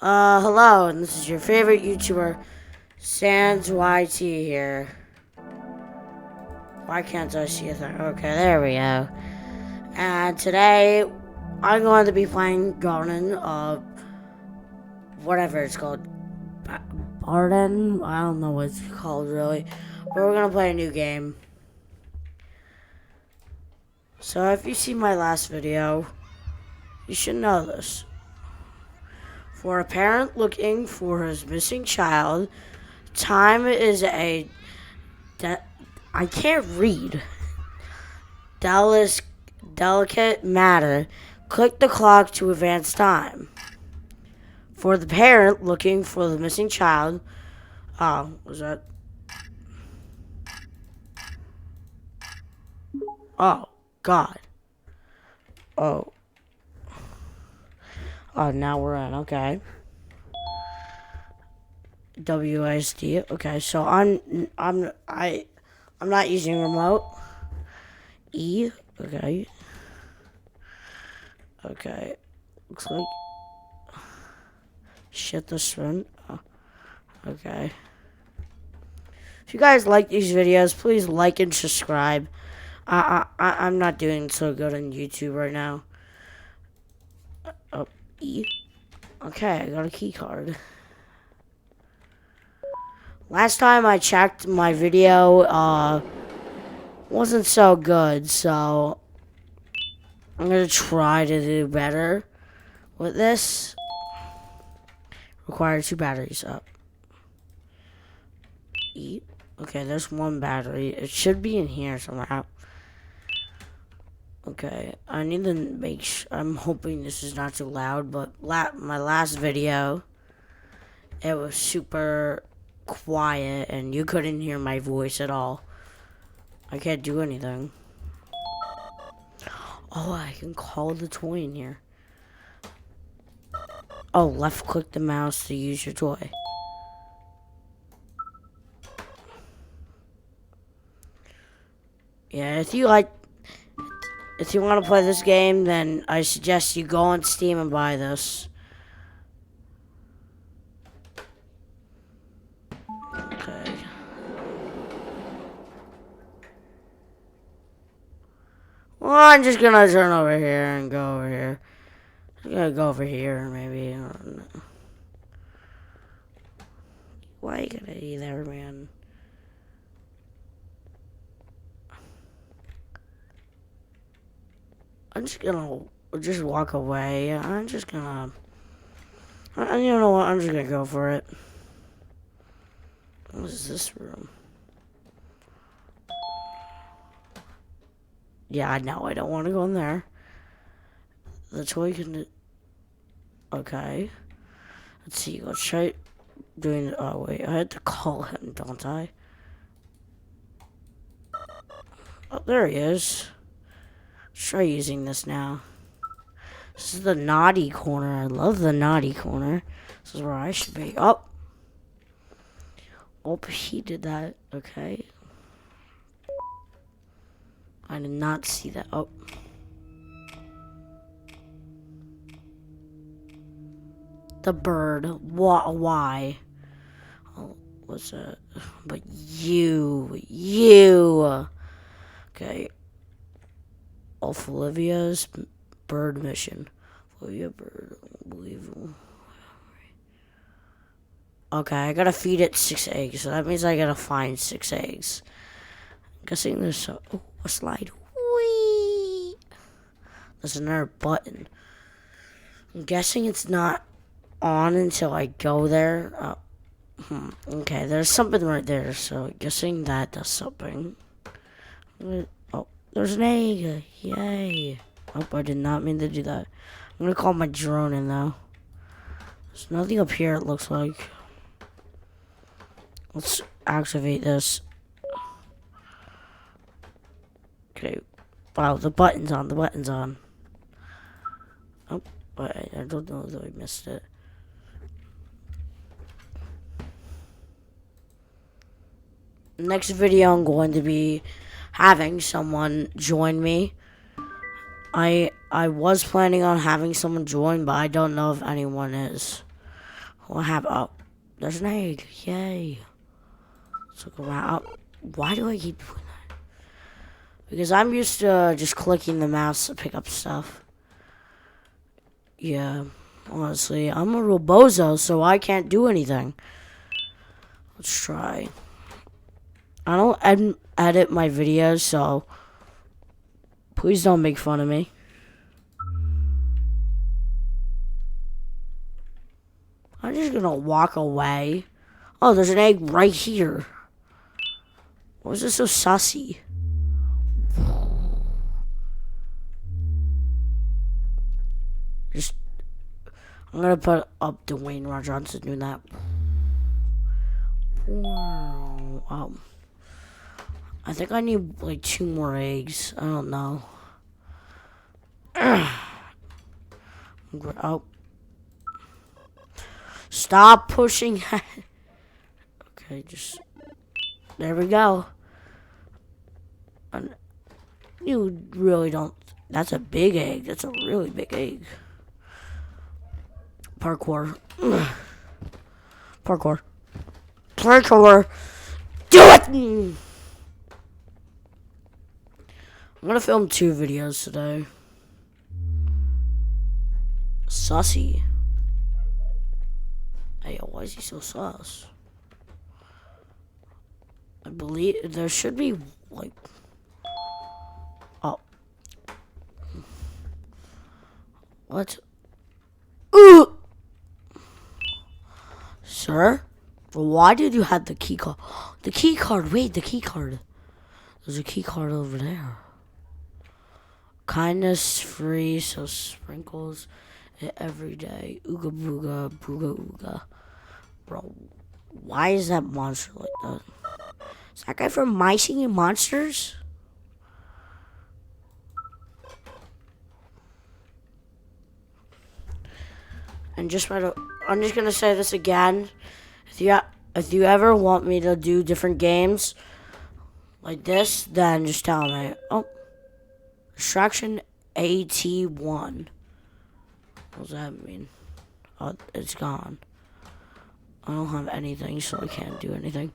Hello, and this is your favorite YouTuber, Sans YT here. Why can't I see a thing? Okay, there we go. And today, I'm going to be playing Garden, whatever it's called. Garden? I don't know what it's called, really. But we're gonna play a new game. So, if you see my last video, you should know this. For a parent looking for his missing child, time is a I can't read. Delicate matter. Click the clock to advance time. For the parent looking for the missing child. Oh, was that? Oh, God. Oh. Oh, now we're in. Okay. WSD. Okay, so I'm not using remote. E. Okay. Okay. Looks like shit the sprint. Oh, okay. If you guys like these videos, please like and subscribe. I'm not doing so good on YouTube right now. Oh, E. Okay, I got a key card. Last time I checked, my video wasn't so good, so I'm gonna try to do better with this. Require 2 batteries up. E. Okay, there's 1 battery. It should be in here somehow. Okay, I need to make sure. I'm hoping this is not too loud, but my last video, it was super quiet and you couldn't hear my voice at all. I can't do anything. Oh, I can call the toy in here. Oh, left click the mouse to use your toy. Yeah, if you want to play this game, then I suggest you go on Steam and buy this. Okay. Well, I'm just gonna turn over here and go over here. I'm gonna go over here, maybe. I don't know. Why you gotta be there, man? I'm just gonna walk away. I'm just gonna. You know what? I'm just gonna go for it. What is this room? Yeah, I know. I don't want to go in there. The toy can. Okay. Let's see. Let's try doing. Oh wait, I had to call him, don't I? Oh, there he is. Let's try using this now. This is the naughty corner. I love the naughty corner. This is where I should be. Oh. Oh, he did that. Okay. I did not see that. Oh. The bird. Why? Oh, what's that? But you. Okay. Olivia's bird mission. Olivia bird. Unbelievable. Okay, I gotta feed it 6 eggs. So that means I gotta find 6 eggs. I'm guessing there's a slide. Whee! There's another button. I'm guessing it's not on until I go there. Okay, there's something right there. So I'm guessing that does something. Oh, there's an egg. Yay. Oh, I did not mean to do that. I'm gonna call my drone in though. There's nothing up here, it looks like. Let's activate this. Okay. Wow, the button's on. Oh, wait, I don't know if I missed it. Next video, I'm going to be having someone join me. I was planning on having someone join, but I don't know if anyone is. What happened? Oh, there's an egg. Yay. Let's look around. Oh, why do I keep doing that? Because I'm used to just clicking the mouse to pick up stuff. Yeah, honestly, I'm a real bozo, so I can't do anything. Let's try. I don't edit my videos, so please don't make fun of me. I'm just gonna walk away. Oh, there's an egg right here. Why is this so sussy? I'm gonna put up Dwayne Rock Johnson doing that. Wow. I think I need like 2 more eggs. I don't know. Oh. Stop pushing. Okay, just. There we go. You really don't. That's a big egg. That's a really big egg. Parkour. Parkour. Parkour. Do it! I'm gonna film 2 videos today. Sussy. Hey, why is he so sus? I believe there should be, like... Oh. What? Ooh! Sir? Why did you have the key card? The key card! Wait, the key card. There's a key card over there. Kindness free, so sprinkles it every day. Ooga booga, booga ooga. Bro, why is that monster like that? Is that guy from My Singing Monsters? And I'm just gonna say this again. If you ever want me to do different games like this, then just tell me. Oh, Distraction AT1. What does that mean? Oh, it's gone. I don't have anything, so I can't do anything.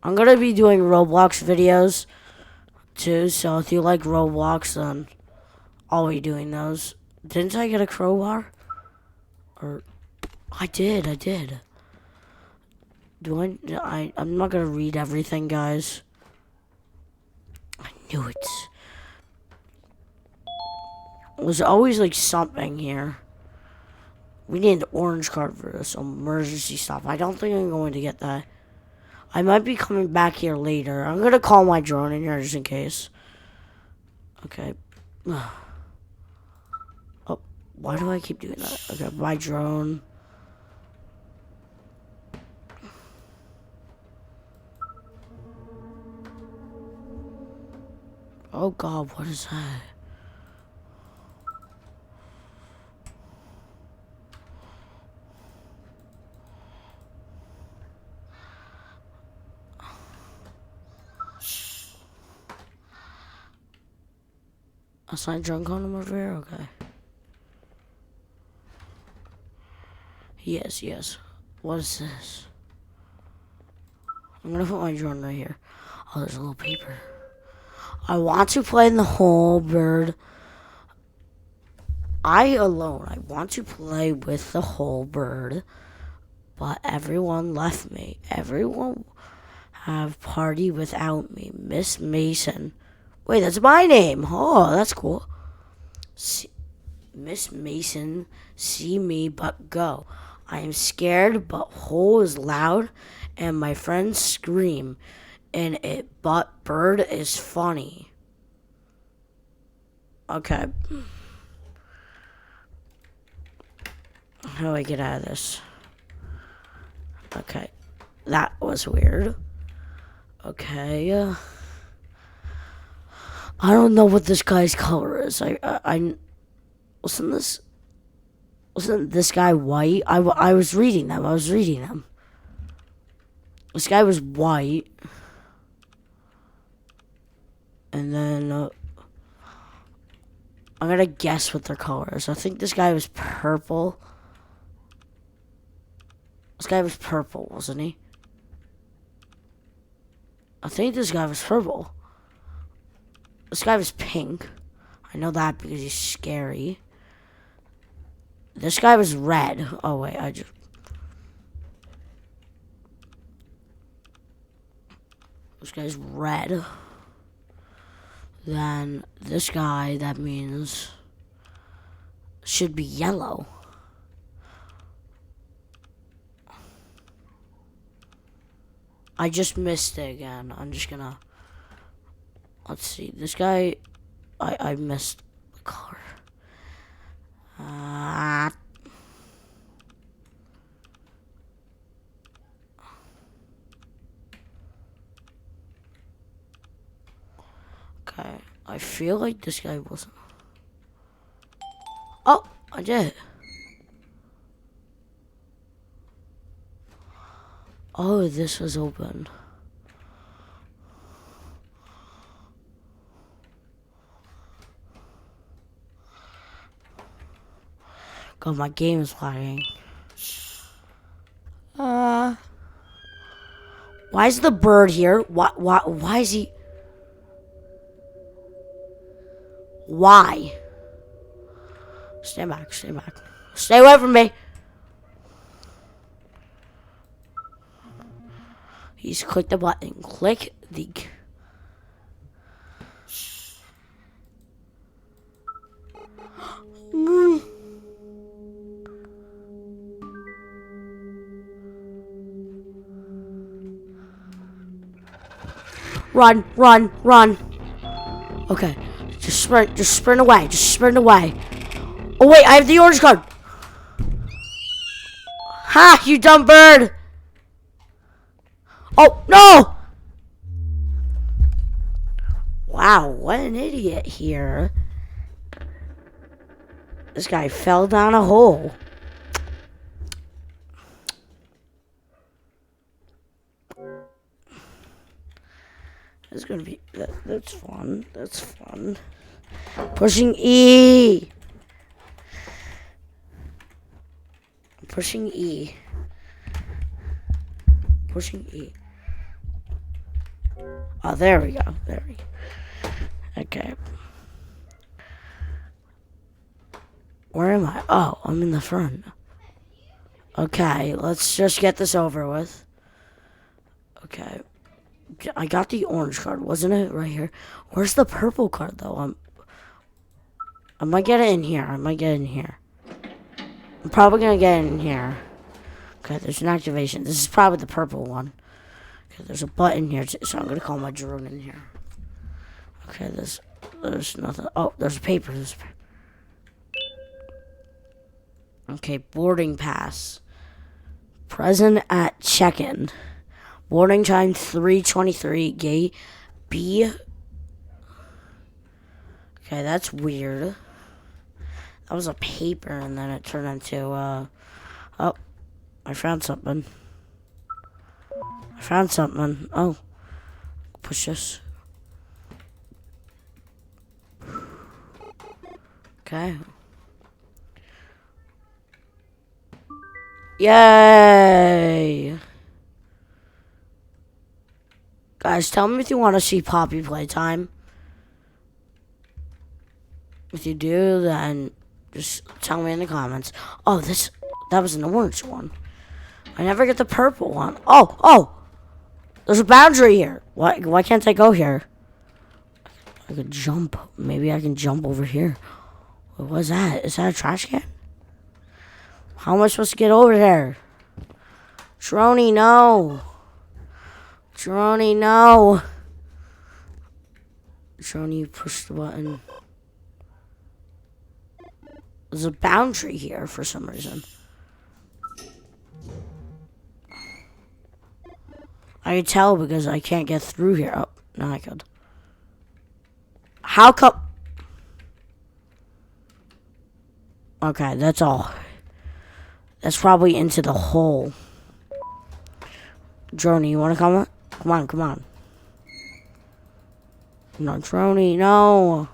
I'm gonna be doing Roblox videos too, so if you like Roblox, then I'll be doing those. Didn't I get a crowbar? Or I did. I'm not gonna read everything, guys. I knew it. There's always like something here. We need an orange card for this emergency stuff. I don't think I'm going to get that. I might be coming back here later. I'm gonna call my drone in here just in case. Okay. Oh, why do I keep doing that? Okay, my drone. Oh God, what is that? That's not drunk on him over here? Okay. Yes. What is this? I'm gonna put my drone right here. Oh, there's a little paper. I want to play in the whole bird. I want to play with the whole bird. But everyone left me. Everyone have party without me. Miss Mason. Wait, that's my name. Oh, that's cool. Miss Mason, see me but go. I am scared, but hole is loud, and my friends scream, and it but bird is funny. Okay. How do I get out of this? Okay. That was weird. Okay. I don't know what this guy's color is. Wasn't this guy white? I was reading them. This guy was white. And then I'm gonna guess what their color is. I think this guy was purple. This guy was purple, wasn't he? I think this guy was purple. This guy was pink. I know that because he's scary. This guy was red. Oh, wait, This guy's red. Then this guy, that means... should be yellow. I just missed it again. I'm just gonna... Let's see. This guy... I missed the color. Okay. I feel like this guy wasn't... Oh! I did. Oh, this was open. God, my game is lagging. Why is the bird here? Why is he... Why? Stand back, stand back. Stay away from me! He's click the button. Click the... Run, run, run. Okay. Just sprint away. Just sprint away. Oh wait, I have the orange card. Ha, you dumb bird. Oh, no. Wow, what an idiot here. This guy fell down a hole. It's gonna be that's fun. That's fun. Pushing E. Pushing E. Pushing E. Oh, there we go. There we go. Okay. Where am I? Oh, I'm in the front. Okay, let's just get this over with. Okay. I got the orange card, wasn't it? Right here. Where's the purple card, though? I might get it in here. I might get it in here. I'm probably going to get it in here. Okay, there's an activation. This is probably the purple one. Okay, there's a button here, so I'm going to call my drone in here. Okay, there's nothing. Oh, there's a paper. Okay, boarding pass. Present at check-in. Boarding time 3:23. Gate B. Okay, that's weird. That was a paper, and then it turned into, oh, I found something. Oh, push this. Okay. Yay! Guys, tell me if you want to see Poppy playtime. If you do, then just tell me in the comments. Oh, that was an orange one. I never get the purple one. Oh! There's a boundary here. Why can't I go here? I could jump. Maybe I can jump over here. What was that? Is that a trash can? How am I supposed to get over there? Droney, no. Droney, no. Droney, push the button. There's a boundary here for some reason. I can tell because I can't get through here. Oh, now I could. How come? Okay, that's all. That's probably into the hole. Droney, you want to come? Come on. No, Droney, no.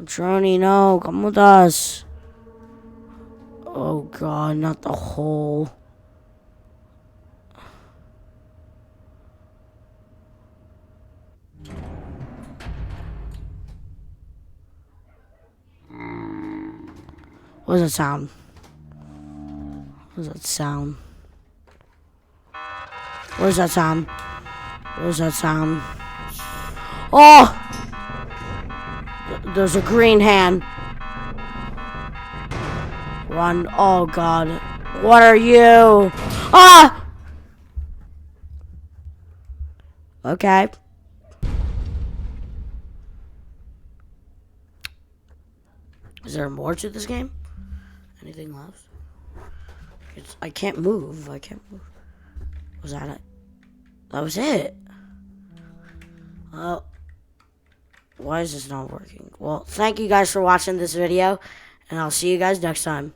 Droney, no. Come with us. Oh, God, not the hole. What does that sound? What does that sound? What does that sound? What does that sound? Oh! There's a green hand. Run. Oh, God. What are you? Ah! Okay. Is there more to this game? Anything left? I can't move. I can't move. Was that it? That was it. Why is this not working? Well, thank you guys for watching this video, and I'll see you guys next time.